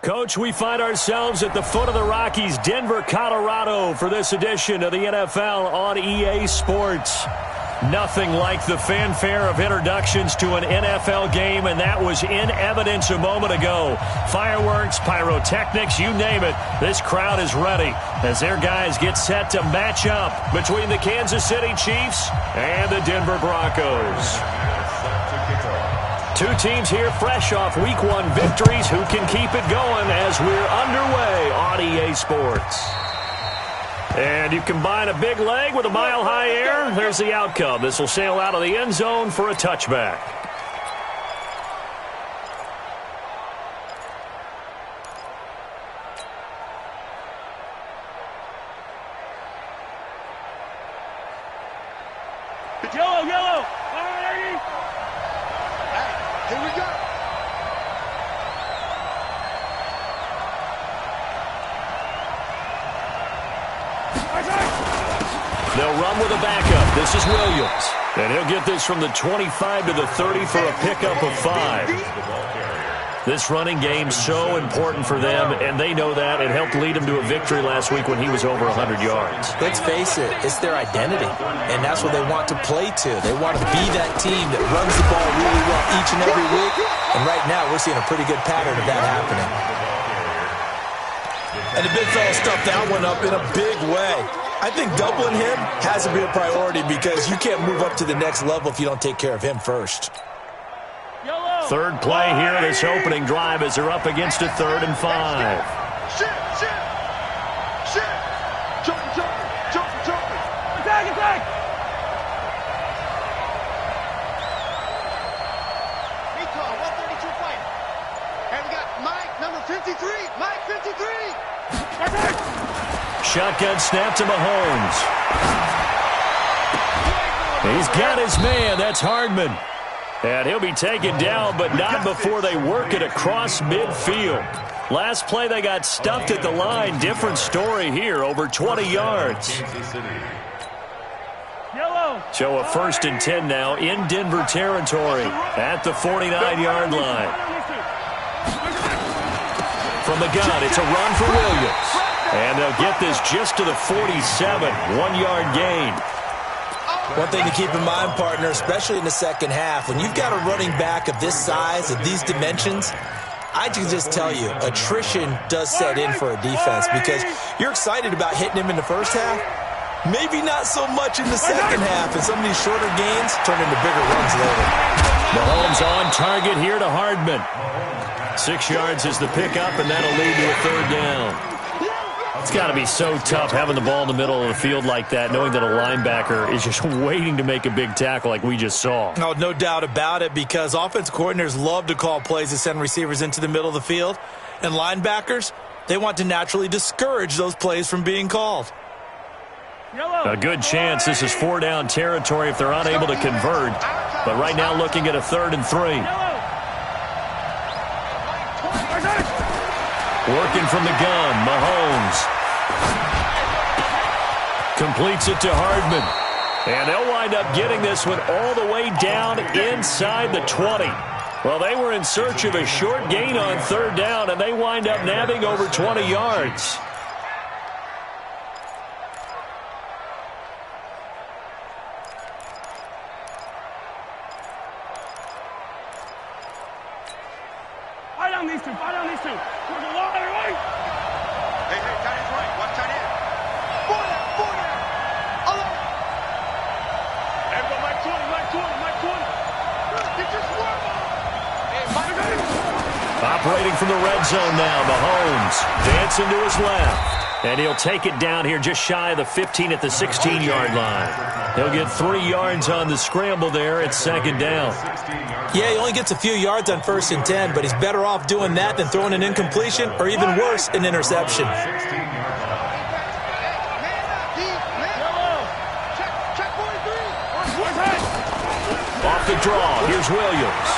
Coach, we find ourselves at the foot of the Rockies, Denver, Colorado, for this edition of the NFL on EA Sports. Nothing like the fanfare of introductions to an NFL game, and that was in evidence a moment ago. Fireworks, pyrotechnics, you name it. This crowd is ready as their guys get set to match up between the Kansas City Chiefs and the Denver Broncos. Two teams here fresh off Week 1 victories. Who can keep it going as we're underway on EA Sports? And you combine a big leg with a mile-high air, there's the outcome. This will sail out of the end zone for a touchback. Yellow, yellow. All right. Here we go. They'll run with a backup. This is Williams. And he'll get this from the 25 to the 30 for a pickup of 5. This running game's so important for them, and they know that. It helped lead them to a victory last week when he was over 100 yards. Let's face it, it's their identity, and that's what they want to play to. They want to be that team that runs the ball really well each and every week, and right now we're seeing a pretty good pattern of that happening. And the big fella stuffed that one up in a big way. I think doubling him has to be a priority because you can't move up to the next level if you don't take care of him first. Third play here, this opening drive as they're up against a 3rd and 5. Attack! Recall, 132 fight. And we got Mike, number 53. Mike, 53. Shotgun snap to Mahomes. He's got his man. That's Hardman. And he'll be taken down, but not before they work it across midfield. Last play, they got stuffed at the line. Different story here, over 20 yards. So a 1st and 10 now in Denver territory at the 49-yard line. From the gun, it's a run for Williams. And they'll get this just to the 47, 1-yard gain. One thing to keep in mind, partner, especially in the second half, when you've got a running back of this size, of these dimensions, I can just tell you, attrition does set in for a defense because you're excited about hitting him in the first half, maybe not so much in the second half, and some of these shorter gains turn into bigger runs later. Mahomes on target here to Hardman. 6 yards is the pickup, and that'll lead to a 3rd down. It's got to be so tough having the ball in the middle of the field like that, knowing that a linebacker is just waiting to make a big tackle like we just saw. Oh, no doubt about it, because offensive coordinators love to call plays that send receivers into the middle of the field. And linebackers, they want to naturally discourage those plays from being called. A good chance this is 4-down territory if they're unable to convert. But right now looking at a 3rd and 3. Working from the gun, Mahomes. Completes it to Hardman. And they'll wind up getting this one all the way down inside the 20. Well, they were in search of a short gain on 3rd down, and they wind up nabbing over 20 yards. Fight on these two. There's a lot of right. Hey, tight end right. Watch tight end. Four there. Alone. Everybody, Mike 20. Get your swarm on. Hey, Mike. Operating from the red zone now, Mahomes dancing to his left. And he'll take it down here just shy of the 15 at the 16-yard line. He'll get 3 yards on the scramble there at 2nd down. Yeah, he only gets a few yards on 1st and 10, but he's better off doing that than throwing an incompletion or even worse, an interception. Off the draw, here's Williams.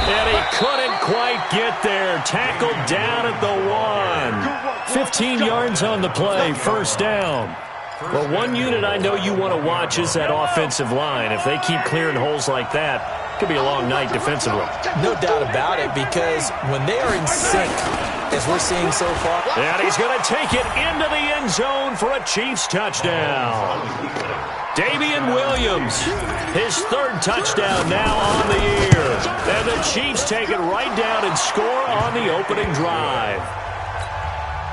And he couldn't quite get there. Tackled down at the 1. 15 yards on the play, 1st down. Well, one unit I know you want to watch is that offensive line. If they keep clearing holes like that, Could be a long night defensively. No doubt about it, because when they are in sync, as we're seeing so far. And he's going to take it into the end zone for a Chiefs touchdown. Damian Williams, his third touchdown now on the year. And the Chiefs take it right down and score on the opening drive.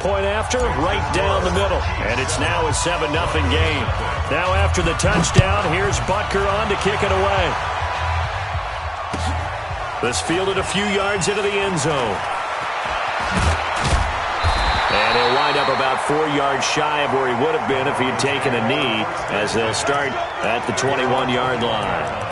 Point after, right down the middle. And it's now a 7-0 game. Now after the touchdown, here's Butker on to kick it away. This fielded a few yards into the end zone. And he'll wind up about 4 yards shy of where he would have been if he had taken a knee, as they'll start at the 21-yard line.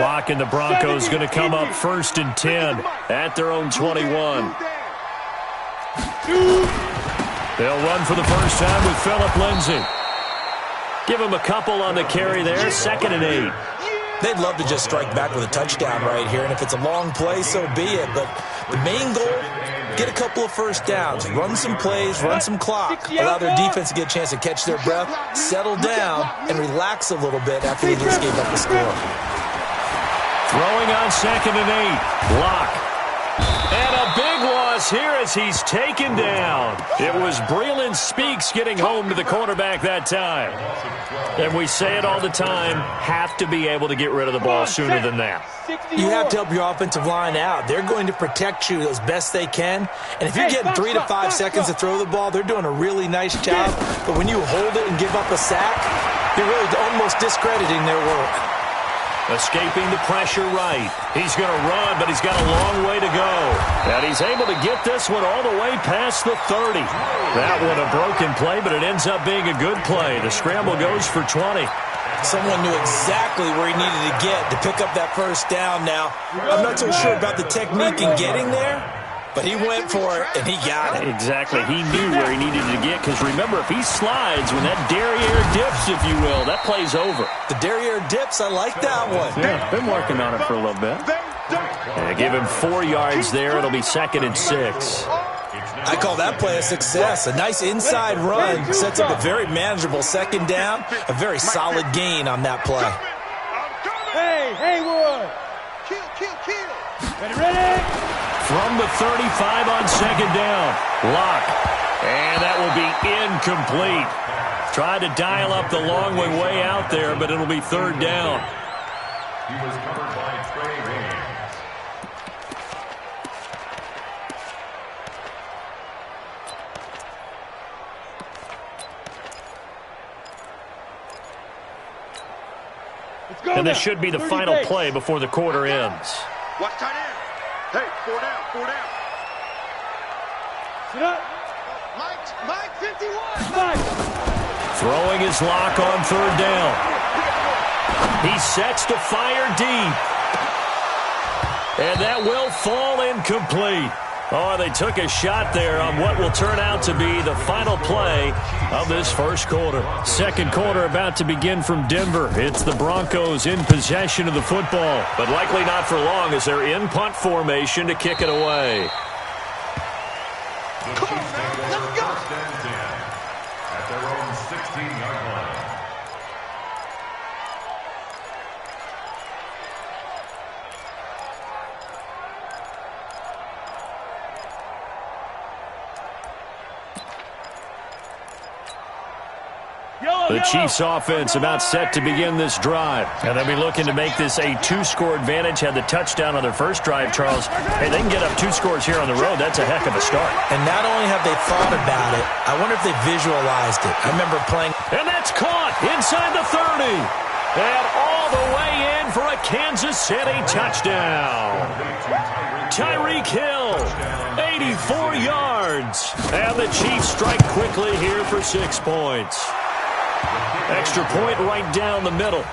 Lock and the Broncos going to come up 1st and 10 at their own 21. They'll run for the first time with Phillip Lindsay. Give him a couple on the carry there, 2nd and 8. They'd love to just strike back with a touchdown right here, and if it's a long play, so be it. But the main goal, get a couple of first downs, run some plays, run some clock, allow their defense to get a chance to catch their breath, settle down, and relax a little bit after they just gave up the score. Throwing on 2nd and 8. Lock. And a big loss here as he's taken down. It was Breeland Speaks getting home to the quarterback that time. And we say it all the time, have to be able to get rid of the ball sooner than that. You have to help your offensive line out. They're going to protect you as best they can. And if you're getting 3 to 5 seconds to throw the ball, they're doing a really nice job. But when you hold it and give up a sack, you're really almost discrediting their work. Escaping the pressure right. He's going to run, but he's got a long way to go. And he's able to get this one all the way past the 30. That one a broken play, but it ends up being a good play. The scramble goes for 20. Someone knew exactly where he needed to get to pick up that first down now. I'm not so sure about the technique in getting there, but he went for it, and he got it. Exactly. He knew where he needed to get, because remember, if he slides, when that derriere dips, if you will, that play's over. The derriere dips, I like that one. Yeah, been working on it for a little bit. And give him 4 yards there. It'll be 2nd and 6. I call that play a success. A nice inside run sets up a very manageable 2nd down. A very solid gain on that play. Hey, Haywood. Kill. Ready? From the 35 on 2nd down. Lock. And that will be incomplete. Tried to dial up the long way out there, but it'll be 3rd down. He was covered by Trey Williams. And this should be the final play before the quarter ends. Watch tight end. Hey, 4 down. Sit up. Mike, 51. Mike. Throwing his lock on 3rd down. He sets to fire deep. And that will fall incomplete. Oh, they took a shot there on what will turn out to be the final play of this first quarter. Second quarter about to begin from Denver. It's the Broncos in possession of the football, but likely not for long as they're in punt formation to kick it away. The Chiefs take over 1st and 10 at their own 16-yard line. The Chiefs offense about set to begin this drive. And they'll be looking to make this a 2-score advantage. Had the touchdown on their first drive, Charles. Hey, they can get up 2 scores here on the road. That's a heck of a start. And not only have they thought about it, I wonder if they visualized it. I remember playing. And that's caught inside the 30. And all the way in for a Kansas City touchdown. Tyreek Hill, 84 yards. And the Chiefs strike quickly here for 6 points. Extra point right down the middle.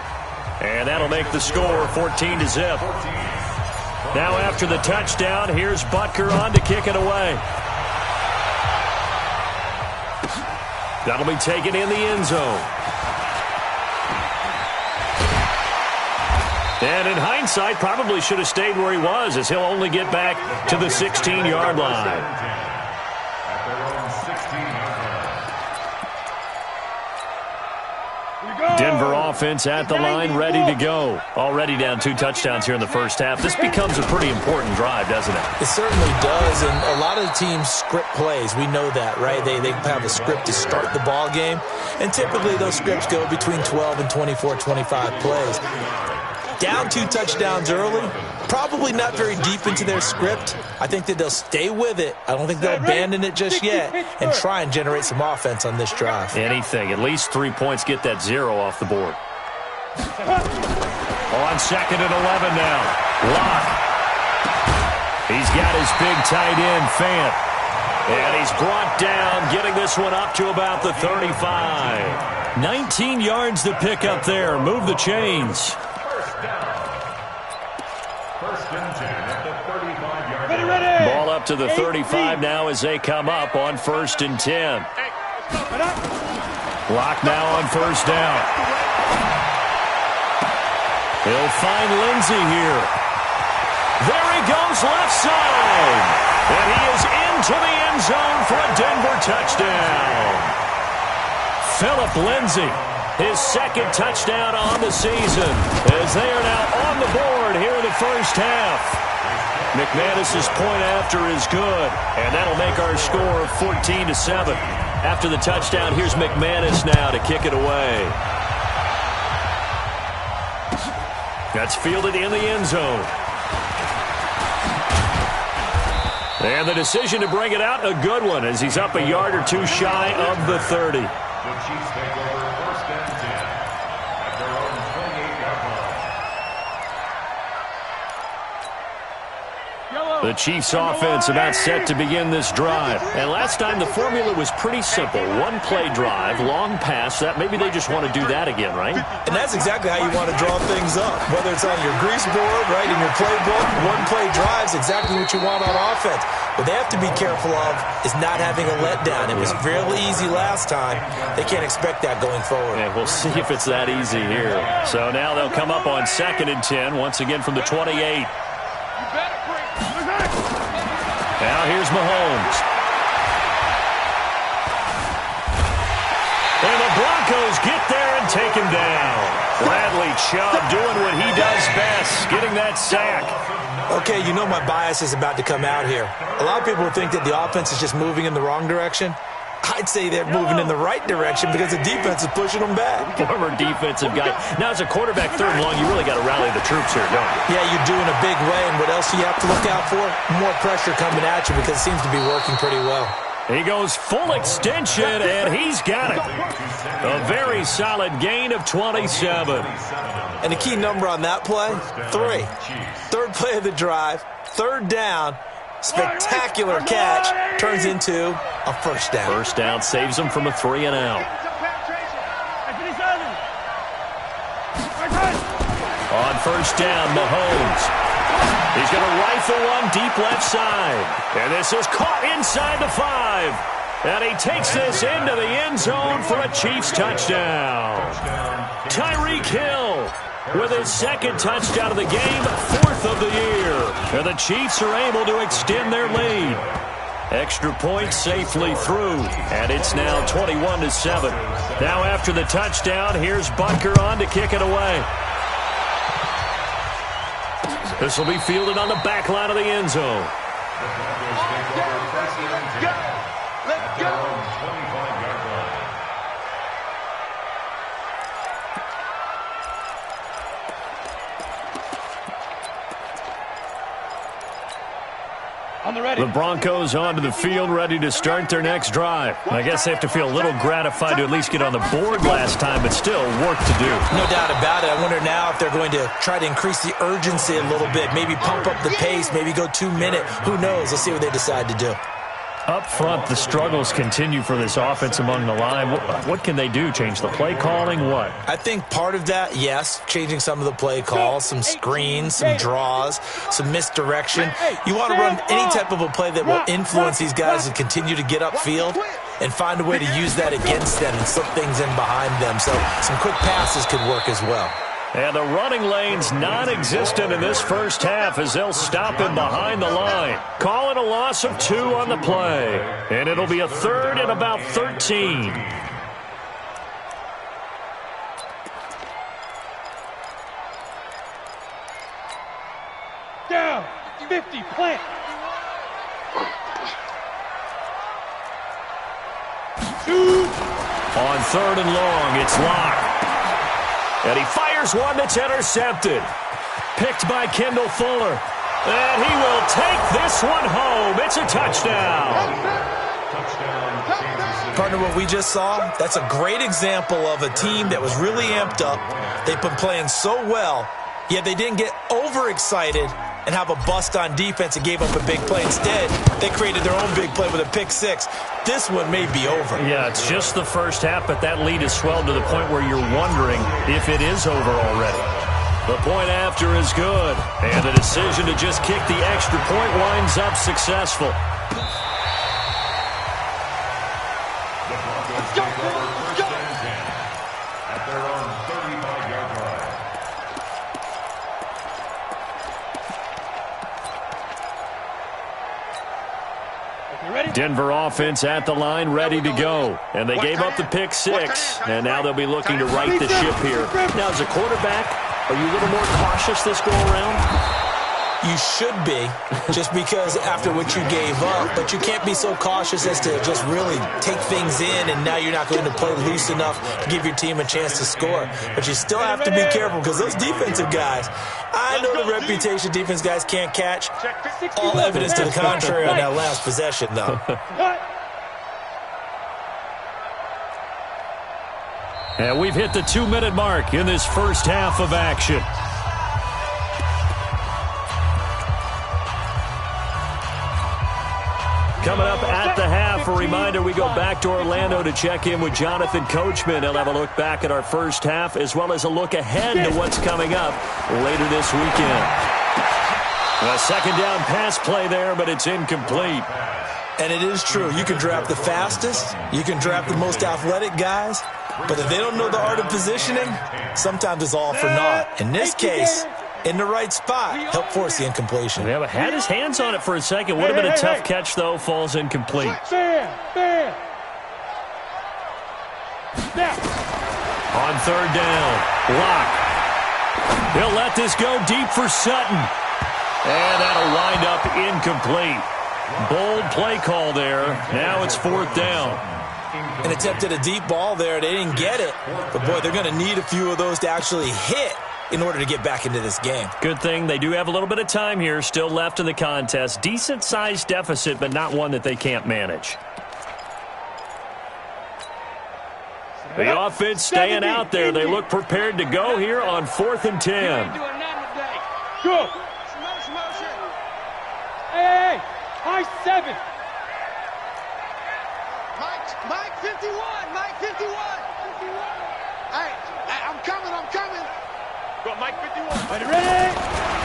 And that'll make the score 14-0. Now after the touchdown, here's Butker on to kick it away. That'll be taken in the end zone. And in hindsight, probably should have stayed where he was, as he'll only get back to the 16-yard line. Denver offense at the line, ready to go. Already down 2 touchdowns here in the first half. This becomes a pretty important drive, doesn't it? It certainly does, and a lot of the teams script plays. We know that, right? They have a script to start the ball game, and typically those scripts go between 12 and 24, 25 plays. Down 2 touchdowns early, probably not very deep into their script. I think that they'll stay with it. I don't think they'll abandon it just yet and try and generate some offense on this drive. Anything. At least 3 points, get that 0 off the board. On 2nd and 11 now. Locke. He's got his big tight end, Fant. And he's brought down, getting this one up to about the 35. 19 yards to pick up there. Move the chains. First and 10 at the 35-yard line. Ball up to the 35 now as they come up on 1st and 10. Locke now on 1st down. He'll find Lindsey here. There he goes, left side. And he is into the end zone for a Denver touchdown. Philip Lindsey, his 2nd touchdown on the season, as they are now on the board here in the first half. McManus's point after is good, and that'll make our score 14-7. After the touchdown, here's McManus now to kick it away. That's fielded in the end zone. And the decision to bring it out, a good one, as he's up a yard or 2 shy of the 30. The Chiefs take over 1st and 10 at their own 28-yard line. The Chiefs offense about set to begin this drive. And last time the formula was pretty simple. 1-play drive, long pass. That maybe they just want to do that again, right? And that's exactly how you want to draw things up. Whether it's on your grease board, right, in your playbook, 1-play drive is exactly what you want on offense. What they have to be careful of is not having a letdown. It was really easy last time. They can't expect that going forward. And we'll see if it's that easy here. So now they'll come up on 2nd and 10, once again from the 28. Now here's Mahomes. And the Broncos get there and take him down. Bradley Chubb doing what he does best, getting that sack. Okay, you know my bias is about to come out here. A lot of people think that the offense is just moving in the wrong direction. I'd say they're moving in the right direction because the defense is pushing them back. Former defensive guy. Now, as a quarterback 3rd and long, you really got to rally the troops here, don't you? Yeah, you're doing a big way, and what else do you have to look out for? More pressure coming at you because it seems to be working pretty well. He goes full extension, and he's got it. A very solid gain of 27. And the key number on that play, 3. 3rd play of the drive, 3rd down, spectacular catch, turns into a 1st down. 1st down saves him from a 3 and out. On 1st down, Mahomes. He's going to rifle one deep left side. And this is caught inside the 5. And he takes this into the end zone for a Chiefs touchdown. Tyreek Hill with his 2nd touchdown of the game, 4th of the year. And the Chiefs are able to extend their lead. Extra point safely through, and it's now 21-7. Now after the touchdown, here's Butker on to kick it away. This will be fielded on the back line of the end zone. Let's go. The Broncos onto the field, ready to start their next drive. I guess they have to feel a little gratified to at least get on the board last time, but still work to do. No doubt about it. I wonder now if they're going to try to increase the urgency a little bit, maybe pump up the pace, maybe go 2-minute. Who knows? Let's see what they decide to do. Up front, the struggles continue for this offense among the line. What can they do? Change the play calling? What? I think part of that, yes, changing some of the play calls, some screens, some draws, some misdirection. You want to run any type of a play that will influence these guys to continue to get upfield and find a way to use that against them and slip things in behind them. So some quick passes could work as well. And the running lane's non-existent in this first half as they'll stop him behind the line. Calling a loss of 2 on the play. And it'll be a 3rd and about 13. Down. 50. Plant. Shoot. On 3rd and long, it's Locke. And he fires one that's intercepted. Picked by Kendall Fuller. And he will take this one home. It's a touchdown. Partner, what we just saw, that's a great example of a team that was really amped up. They've been playing so well, yet they didn't get overexcited and have a bust on defense and gave up a big play. Instead, they created their own big play with a pick six. This one may be over. Yeah, it's just the first half, but that lead has swelled to the point where you're wondering if it is over already. The point after is good, and the decision to just kick the extra point winds up successful. Denver offense at the line, ready to go. And they gave up the pick six, and now they'll be looking to right the ship here. Now, as a quarterback, are you a little more cautious this go-around? You should be, just because after what you gave up, but you can't be so cautious as to just really take things in, and now you're not going to play loose enough to give your team a chance to score. But you still have to be careful, because those defensive guys, I know the reputation defense guys can't catch. All evidence to the contrary on that last possession, though. And we've hit the 2-minute mark in this first half of action. Coming up at the half, a reminder, we go back to Orlando to check in with Jonathan Coachman. He'll have a look back at our first half as well as a look ahead to what's coming up later this weekend. A second down pass play there, but it's incomplete. And it is true. You can draft the fastest. You can draft the most athletic guys. But if they don't know the art of positioning, sometimes it's all for naught. In this case, in the right spot, help force the incompletion. Yeah, but had his hands on it for a second. Would have been a tough catch, though. Falls incomplete. On 3rd down, Locke. He'll let this go deep for Sutton. And that'll wind up incomplete. Bold play call there. Now it's 4th down. And attempted a deep ball there. They didn't get it. But, boy, they're going to need a few of those to actually hit in order to get back into this game. Good thing they do have a little bit of time here still left in the contest. Decent-sized deficit, but not one that they can't manage. The offense staying out there. They look prepared to go here on 4th and 10. Go. Hey, high 7. Mike 51. Mike 51. Hey, I'm coming. Go, Mike 51. Ready?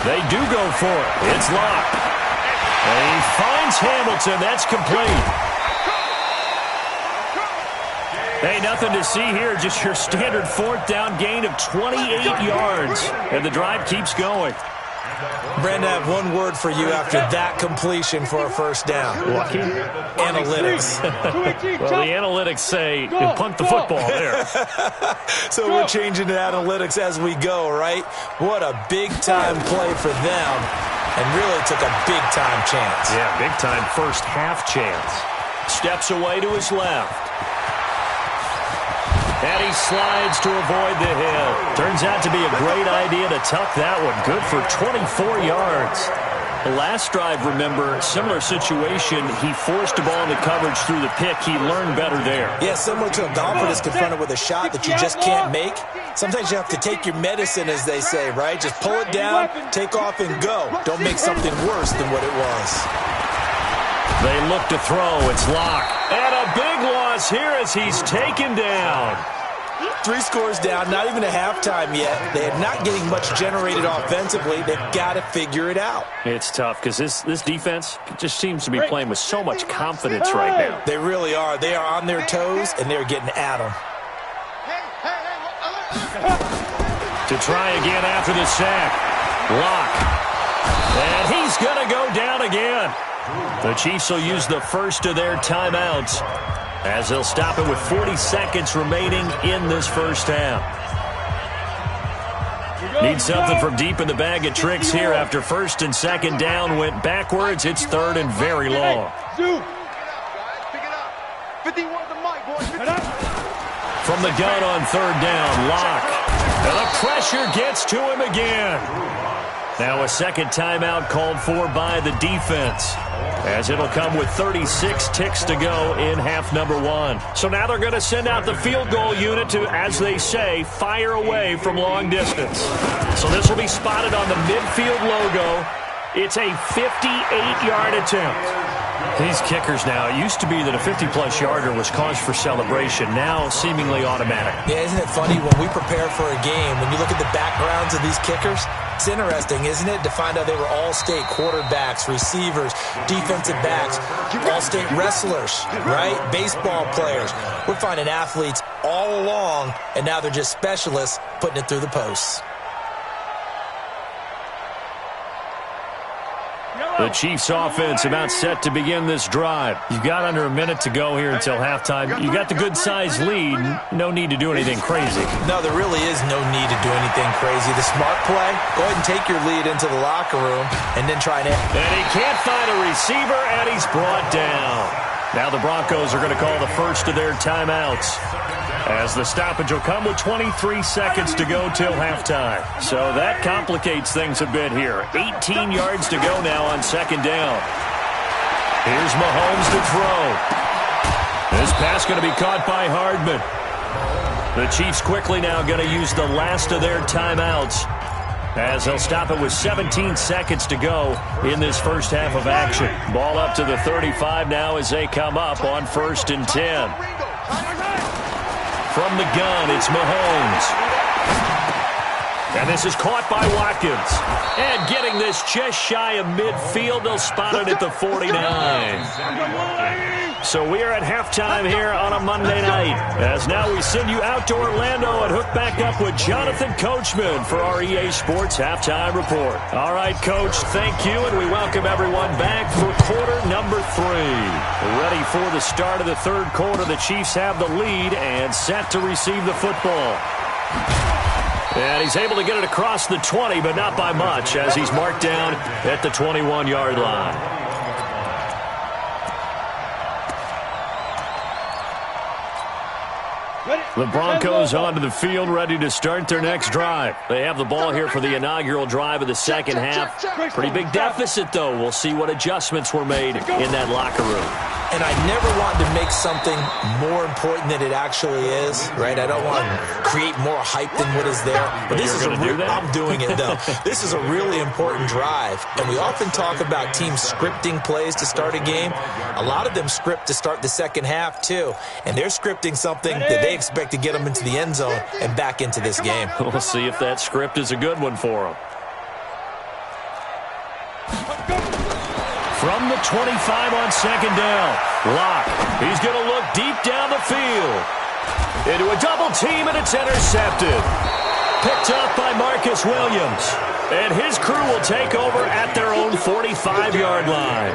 They do go for it. It's Locke. And he finds Hamilton. That's complete. Hey, nothing to see here. Just your standard 4th down gain of 28 yards. And the drive keeps going. Brandon, I have one word for you after that completion for a first down. Lucky? Analytics. Well, the analytics say punt the football there. So we're changing to analytics as we go, right? What a big-time play for them, and really took a big-time chance. Yeah, big-time first half chance. Steps away to his left. And he slides to avoid the hit. Turns out to be a great idea to tuck that one. Good for 24 yards. The last drive, remember, similar situation. He forced the ball into coverage through the pick. He learned better there. Yeah, similar to a golfer that's confronted with a shot that you just can't make. Sometimes you have to take your medicine, as they say, right? Just pull it down, take off, and go. Don't make something worse than what it was. They look to throw. It's Locke. And a big loss here as he's taken down. 3 scores down, not even a halftime yet. They are not getting much generated offensively. They've got to figure it out. It's tough because this defense just seems to be playing with so much confidence right now. They really are. They are on their toes, and they're getting at them. To try again after the sack. Locke. And he's going to go down again. The Chiefs will use the first of their timeouts as they'll stop it with 40 seconds remaining in this first half. Need something from deep in the bag of tricks here after first and second down went backwards. It's third and very long. Pick it up. 51 the mic, boys. From the gun on third down, Locke. And the pressure gets to him again. Now a second timeout called for by the defense, as it'll come with 36 ticks to go in half number one. So now they're going to send out the field goal unit to, as they say, fire away from long distance. So this will be spotted on the midfield logo. It's a 58-yard attempt. These kickers now, it used to be that a 50-plus yarder was cause for celebration, now seemingly automatic. Yeah, isn't it funny when we prepare for a game, when you look at the backgrounds of these kickers, it's interesting, isn't it, to find out they were all-state quarterbacks, receivers, defensive backs, all-state wrestlers, right? Baseball players. We're finding athletes all along, and now they're just specialists putting it through the posts. The Chiefs offense about set to begin this drive. You've got under a minute to go here until halftime. You got the good-sized lead. No need to do anything crazy. No, there really is no need to do anything crazy. The smart play, go ahead and take your lead into the locker room and then try to... And he can't find a receiver, and he's brought down. Now the Broncos are going to call the first of their timeouts, as the stoppage will come with 23 seconds to go till halftime. So that complicates things a bit here. 18 yards to go now on second down. Here's Mahomes to throw. This pass going to be caught by Hardman. The Chiefs quickly now going to use the last of their timeouts, as they'll stop it with 17 seconds to go in this first half of action. Ball up to the 35 now as they come up on 1st and 10. From the gun, it's Mahomes. And this is caught by Watkins. And getting this just shy of midfield, they'll spot it at the 49. So we are at halftime here on a Monday night, as now we send you out to Orlando and hook back up with Jonathan Coachman for our EA Sports Halftime Report. All right, Coach, thank you, and we welcome everyone back for quarter number 3. Ready for the start of the third quarter. The Chiefs have the lead and set to receive the football. And he's able to get it across the 20, but not by much, as he's marked down at the 21-yard line. The Broncos onto the field, ready to start their next drive. They have the ball here for the inaugural drive of the second half. Pretty big deficit, though. We'll see what adjustments were made in that locker room. And I never want to make something more important than it actually is, right? I don't want to create more hype than what is there. But this is I'm doing it, though. This is a really important drive. And we often talk about teams scripting plays to start a game. A lot of them script to start the second half, too. And they're scripting something that they expect to get them into the end zone and back into this game. We'll see if that script is a good one for them. From the 25 on second down, Locke. He's going to look deep down the field. Into a double team, and it's intercepted. Picked up by Marcus Williams. And his crew will take over at their own 45-yard line.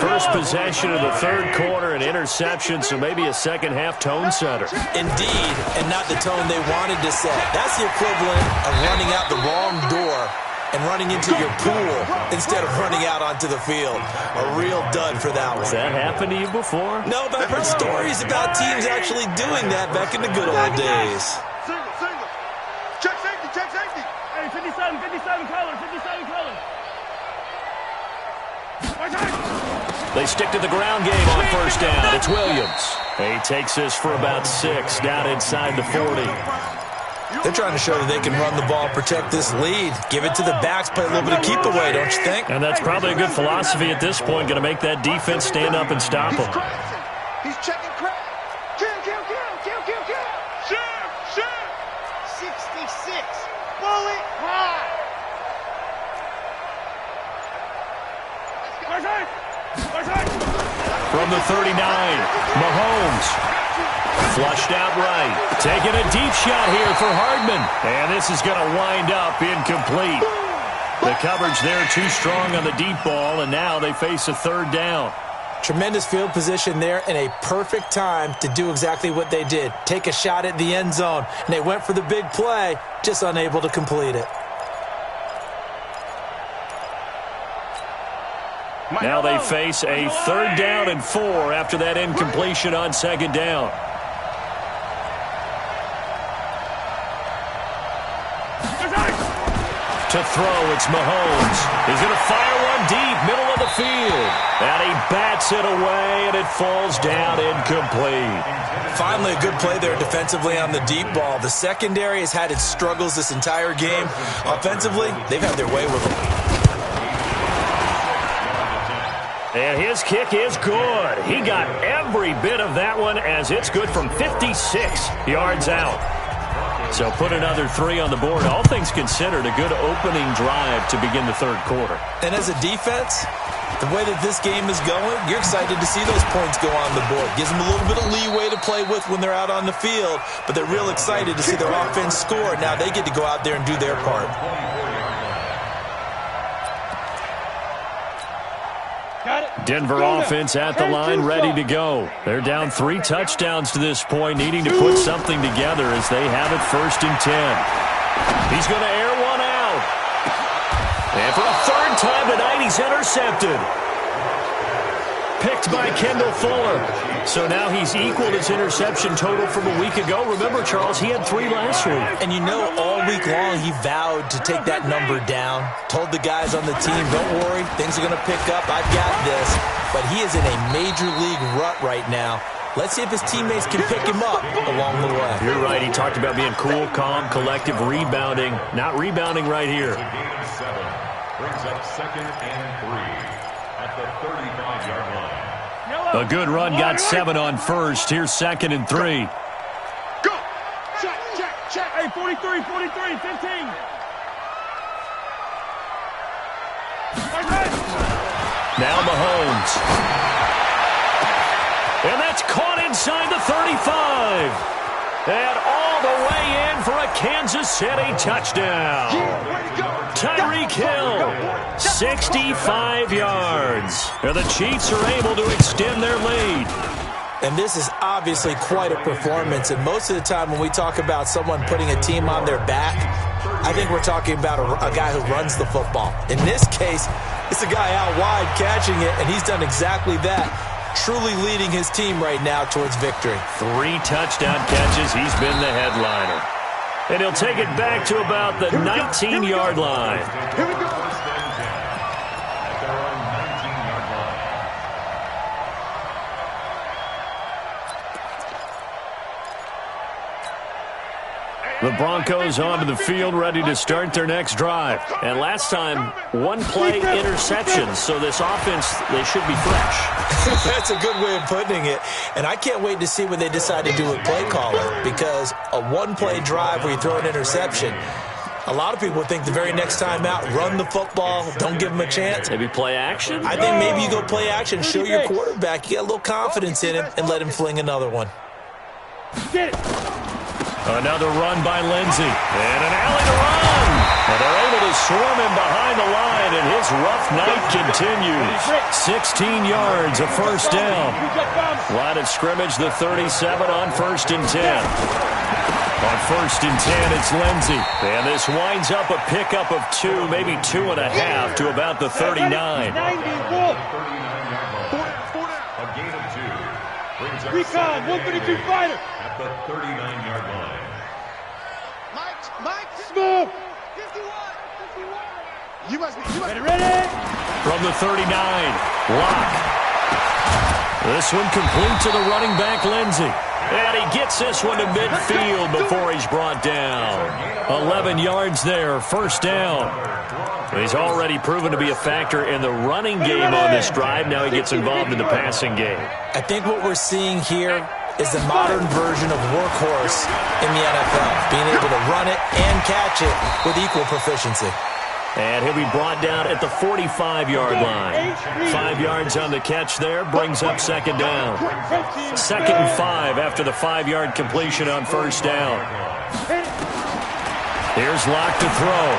First possession of the third quarter, an interception, so maybe a second-half tone setter. Indeed, and not the tone they wanted to set. That's the equivalent of running out the wrong door and running into your pool instead of running out onto the field. A real dud for that one. Has that happened to you before? No, but I've heard stories about teams actually doing that back in the good old days. Single. Check safety. Hey, 57 color. They stick to the ground game on first down. It's Williams. He takes this for about 6 down inside the 40. They're trying to show that they can run the ball, protect this lead, give it to the backs, play a little bit of keep away, don't you think? And that's probably a good philosophy at this point, going to make that defense stand up and stop him. He's checking crack. Kill. Shoot. 66. Bullet high. From the 39, Mahomes. Flushed out right. Taking a deep shot here for Hardman. And this is going to wind up incomplete. The coverage there too strong on the deep ball, and now they face a third down. Tremendous field position there and a perfect time to do exactly what they did. Take a shot at the end zone. And they went for the big play, just unable to complete it. Now they face a 3rd down and 4 after that incompletion on 2nd down. To throw, it's Mahomes. He's going to fire one deep, middle of the field. And he bats it away, and it falls down incomplete. Finally, a good play there defensively on the deep ball. The secondary has had its struggles this entire game. Offensively, they've had their way with them. And his kick is good. He got every bit of that one as it's good from 56 yards out. So put another 3 on the board. All things considered, a good opening drive to begin the 3rd quarter. And as a defense, the way that this game is going, you're excited to see those points go on the board. Gives them a little bit of leeway to play with when they're out on the field, but they're real excited to see their offense score. Now they get to go out there and do their part. Denver offense at the line, ready to go. They're down 3 touchdowns to this point, needing to put something together as they have it 1st and 10. He's going to air one out. And for a 3rd time tonight, he's intercepted. Picked by Kendall Fuller. So now he's equaled his interception total from a week ago. Remember, Charles, he had 3 last week. And you know, all week long he vowed to take that number down. Told the guys on the team, don't worry, things are going to pick up. I've got this. But he is in a major league rut right now. Let's see if his teammates can pick him up along the way. You're right. He talked about being cool, calm, collective, rebounding. Not rebounding right here. Brings up 2nd and 3 at the 35-yard line. A good run, got 7 on 1st. Here's 2nd and 3. Go! Check, check, check. Hey, 43, 43, 15. Now Mahomes. And that's caught inside the 35. And all the way in for a Kansas City touchdown. Tyreek Hill, 65 yards. And the Chiefs are able to extend their lead. And this is obviously quite a performance. And most of the time when we talk about someone putting a team on their back, I think we're talking about a guy who runs the football. In this case, it's a guy out wide catching it, and he's done exactly that. Truly leading his team right now towards victory. 3 touchdown catches. He's been the headliner. And he'll take it back to about the 19-yard line. Here we go. At their own 19-yard line. The Broncos onto the field, ready to start their next drive. And last time, 1-play interceptions, so this offense, they should be fresh. That's a good way of putting it. And I can't wait to see when they decide to do a play caller, because a 1-play drive where you throw an interception, a lot of people think the very next time out, run the football, don't give them a chance. Maybe play action? I think maybe you go play action, show your quarterback, you get a little confidence in him, and let him fling another one. Get it. Another run by Lindsey. And an alley to run. And they're able to swarm him behind the line, and his rough night continues. 16 yards, a 1st down. Line of scrimmage, the 37 on 1st and 10. On 1st and 10, it's Lindsey. And this winds up a pickup of 2, maybe 2.5 to about the 39. 91. A gain of 2. Recon, 132 fighter. At the 39-yard line. Mike. Smooth. 51. You must be. Ready. From the 39, Locke. This one complete to the running back, Lindsey. And he gets this one to midfield before he's brought down. 11 yards there, 1st down. He's already proven to be a factor in the running game on this drive. Now he gets involved in the passing game. I think what we're seeing here is the modern version of workhorse in the NFL, being able to run it and catch it with equal proficiency. And he'll be brought down at the 45-yard line. 5 yards on the catch there, brings up 2nd down. 2nd and 5 after the 5-yard completion on 1st down. Here's Locke to throw.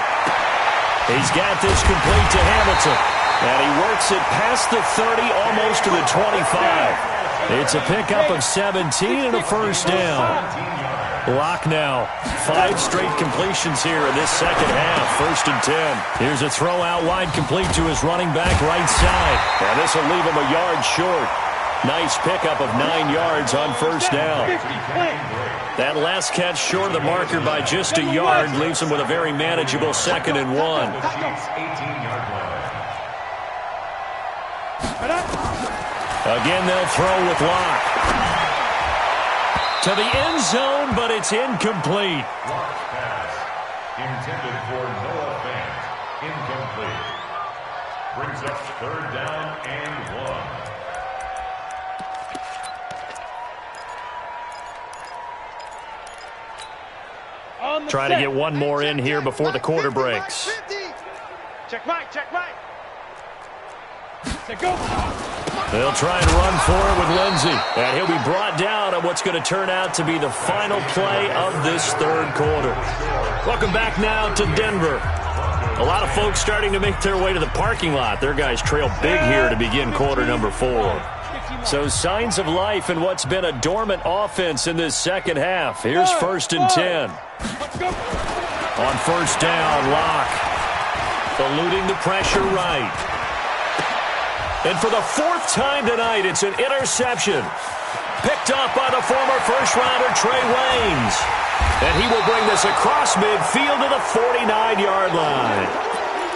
He's got this complete to Hamilton. And he works it past the 30, almost to the 25. It's a pickup of 17 and a first down. Lock now. 5 straight completions here in this second half. 1st and 10. Here's a throw out wide, complete to his running back right side. And this will leave him a yard short. Nice pickup of 9 yards on first down. That last catch short of the marker by just a yard leaves him with a very manageable 2nd and 1. Again, they'll throw with Locke. To the end zone, but it's incomplete. Pass intended for Noah Fant. Incomplete. Brings up 3rd down and 1. Try to get one more in here before the quarter breaks. Check Mike, check Mike. Go. They'll try and run for it with Lindsey. And he'll be brought down on what's going to turn out to be the final play of this 3rd quarter. Welcome back now to Denver. A lot of folks starting to make their way to the parking lot. Their guys trail big here to begin quarter number 4. So signs of life in what's been a dormant offense in this second half. Here's 1st and 10. On first down, Locke. Eluding the pressure right. And for the 4th time tonight, it's an interception. Picked up by the former first-rounder Trey Waynes. And he will bring this across midfield to the 49-yard line.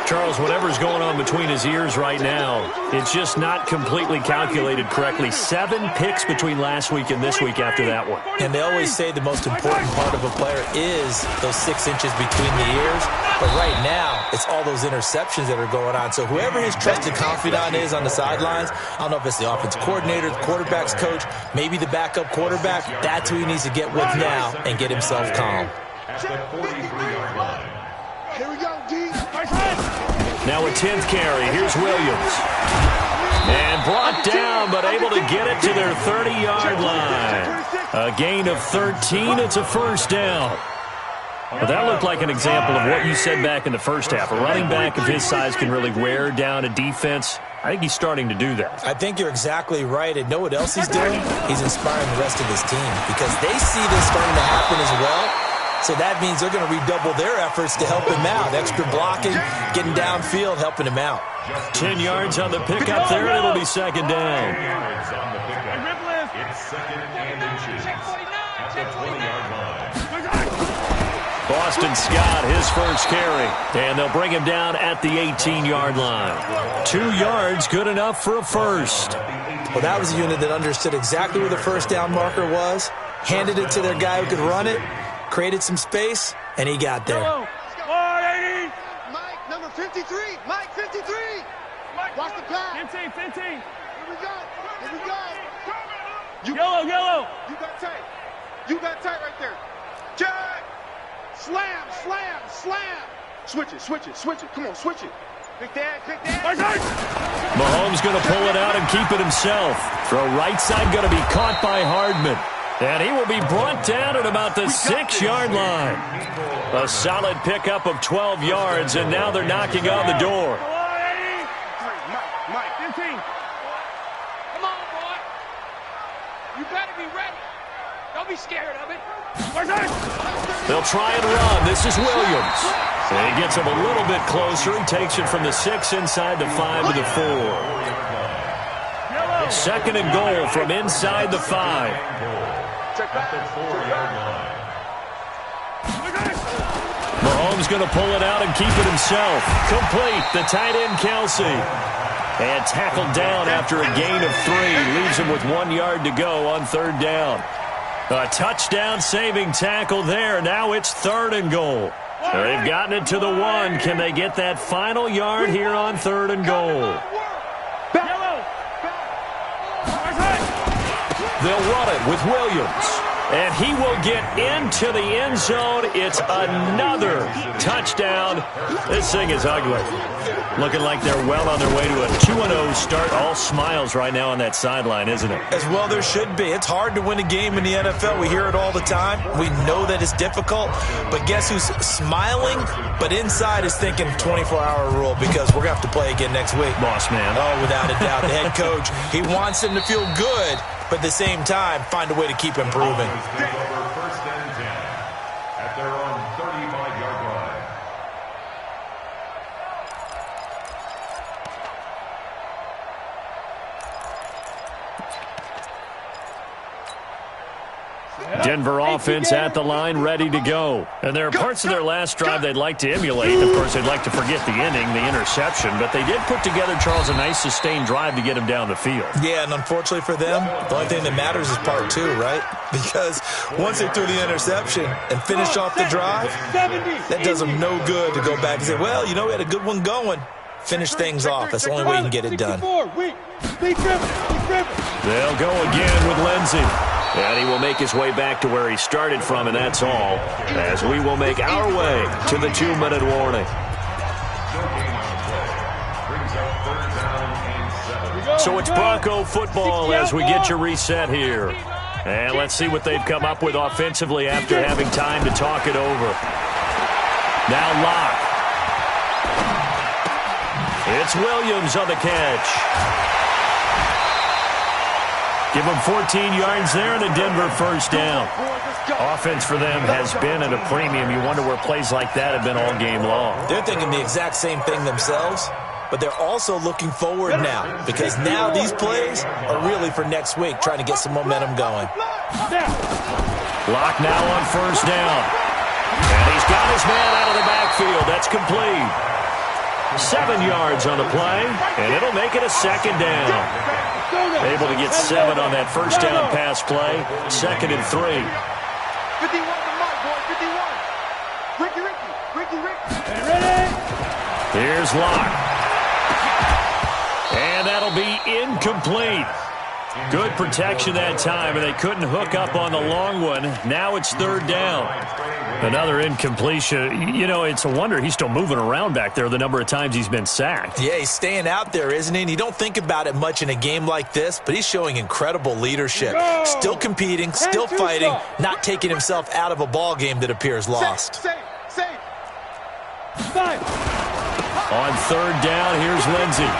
Charles, whatever's going on between his ears right now, it's just not completely calculated correctly. 7 picks between last week and this week after that one. And they always say the most important part of a player is those 6 inches between the ears. But right now, it's all those interceptions that are going on. So whoever his trusted confidant is on the sidelines, I don't know if it's the offensive coordinator, the quarterback's coach, maybe the backup quarterback, that's who he needs to get with now and get himself calm. At the 43-yard line. Here we go, D. Now a 10th carry. Here's Williams. And brought down, but able to get it to their 30-yard line. A gain of 13. It's a first down. Well, that looked like an example of what you said back in the first half. A running back of his size can really wear down a defense. I think he's starting to do that. I think you're exactly right. And know what else he's doing? He's inspiring the rest of his team because they see this starting to happen as well. So that means they're going to redouble their efforts to help him out. Extra blocking, getting downfield, helping him out. 10 yards on the pickup there, and it'll be 2nd down. Yards on the pickup. It's 2nd and inches at the 20-yard line. Boston Scott, his first carry. And they'll bring him down at the 18-yard line. 2 yards, good enough for a first. Well, that was a unit that understood exactly where the first down marker was, handed it to their guy who could run it, created some space, and he got there. Mike, number 53. Mike, 53. Watch the pass. 15. Here we go. Here we go. Yellow. You got tight. You got tight right there. Jack. Slam. Switch it. Come on, switch it. Pick that. Mahomes going to pull it out and keep it himself. Throw right side going to be caught by Hardman. And he will be brought down at about the 6-yard line. A solid pickup of 12 yards, and now they're knocking on the door. Mike. 15. Come on, boy. You better be ready. Don't be scared of it. They'll try and run. This is Williams. And he gets him a little bit closer. He takes it from the 6 inside the 5 to the 4. 2nd and goal from inside the 5. At the 4-yard line. Mahomes going to pull it out and keep it himself. Complete. The tight end, Kelsey. And tackled down after a gain of 3. Leaves him with 1 yard to go on 3rd down. A touchdown saving tackle there. Now it's 3rd and goal. They've gotten it to the 1. Can they get that final yard here on 3rd and goal? They'll run it with Williams. And he will get into the end zone. It's another touchdown. This thing is ugly. Looking like they're well on their way to a 2-0 start. All smiles right now on that sideline, isn't it? As well there should be. It's hard to win a game in the NFL. We hear it all the time. We know that it's difficult. But guess who's smiling? But inside is thinking 24-hour rule because we're going to have to play again next week. Boss man. Oh, without a doubt. The head coach, he wants them to feel good, but at the same time, find a way to keep improving. Take over 1st and 10 at their own 35-yard line. Denver offense at the line, ready to go. And there are parts of their last drive they'd like to emulate. Of course, they'd like to forget the inning, the interception, but they did put together, Charles, a nice sustained drive to get him down the field. Yeah, and unfortunately for them, the only thing that matters is part 2, right? Because once they threw the interception and finished off the drive, that does them no good to go back and say, well, you know, we had a good one going. Finish things off. That's the only way you can get it done. They'll go again with Lindsey. And he will make his way back to where he started from, and that's all, as we will make our way to the 2-minute warning. So it's Bronco football as we get you reset here. And let's see what they've come up with offensively after having time to talk it over. Now Locke. It's Williams on the catch. Give them 14 yards there and a Denver first down. Offense for them has been at a premium. You wonder where plays like that have been all game long. They're thinking the exact same thing themselves, but they're also looking forward now because now these plays are really for next week, trying to get some momentum going. Locke now on first down. And he's got his man out of the backfield. That's complete. 7 yards on the play, and it'll make it a second down. Able to get 7 on that first down pass play. 2nd and 3. 51 to Mike, boy, 51. Ricky. Here's Locke. And that'll be incomplete. Good protection that time, and they couldn't hook up on the long one. Now it's 3rd down. Another incompletion. You know, it's a wonder he's still moving around back there the number of times he's been sacked. Yeah, he's staying out there, isn't he? And you don't think about it much in a game like this, but he's showing incredible leadership. Still competing, still fighting, not taking himself out of a ball game that appears lost. Safe. On 3rd down, here's Lindsey.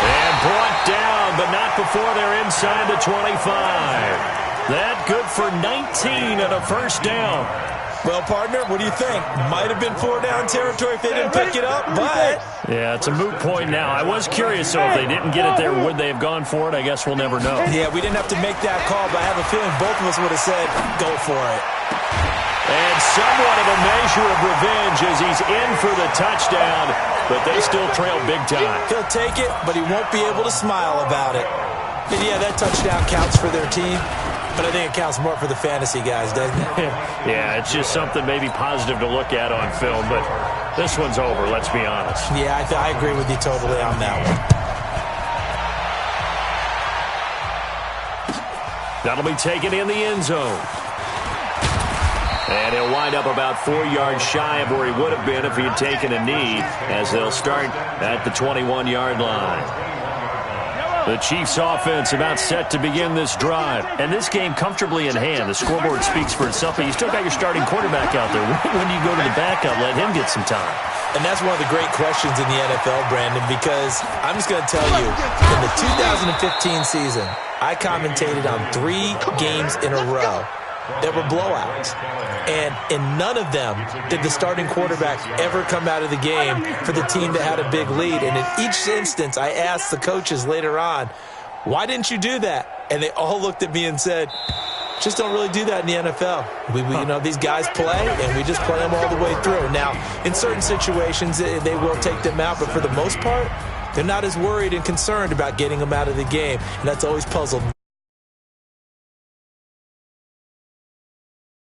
And brought down, but not before they're inside the 25. That good for 19 and a first down. Well, partner, what do you think? Might have been 4-down territory if they didn't pick it up, but... Yeah, it's a moot point now. I was curious, so if they didn't get it there, would they have gone for it? I guess we'll never know. Yeah, we didn't have to make that call, but I have a feeling both of us would have said, go for it. And somewhat of a measure of revenge as he's in for the touchdown, but they still trail big time. He'll take it, but he won't be able to smile about it. And yeah, that touchdown counts for their team. But I think it counts more for the fantasy guys, doesn't it? Yeah, it's just something maybe positive to look at on film, but this one's over, let's be honest. Yeah, I agree with you totally on that one. That'll be taken in the end zone. And he'll wind up about 4 yards shy of where he would have been if he had taken a knee, as they'll start at the 21-yard line. The Chiefs offense about set to begin this drive. And this game comfortably in hand. The scoreboard speaks for itself, but you still got your starting quarterback out there. When do you go to the backup? Let him get some time. And that's one of the great questions in the NFL, Brandon, because I'm just going to tell you, in the 2015 season, I commentated on 3 games in a row that were blowouts. And in none of them did the starting quarterback ever come out of the game for the team that had a big lead. And in each instance, I asked the coaches later on, why didn't you do that? And they all looked at me and said, just don't really do that in the NFL. You know, these guys play, and we just play them all the way through. Now, in certain situations, they will take them out, but for the most part, they're not as worried and concerned about getting them out of the game. And that's always puzzled me.